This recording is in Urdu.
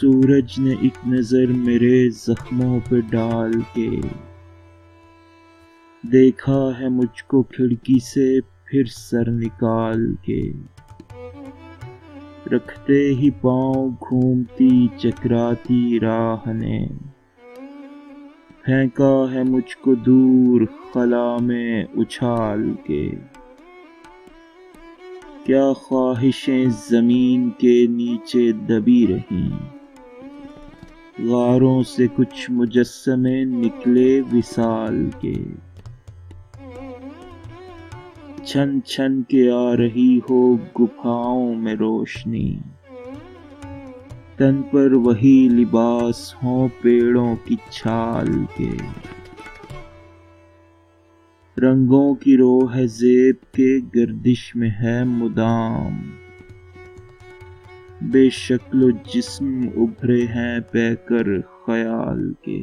سورج نے ایک نظر میرے زخموں پہ ڈال کے دیکھا ہے مجھ کو کھڑکی سے پھر سر نکال کے، رکھتے ہی پاؤں گھومتی چکراتی راہ نے پھینکا ہے مجھ کو دور خلا میں اچھال کے۔ کیا خواہشیں زمین کے نیچے دبی رہیں، غاروں سے کچھ مجسمے نکلے وصال کے۔ چھن چھن کے آ رہی ہو گپھاؤں میں روشنی، تن پر وہی لباس ہوں پیڑوں کی چھال کے۔ رنگوں کی روح زیب کے گردش میں ہے مدام، بے شکل و جسم ابھرے ہیں پیکر خیال کے۔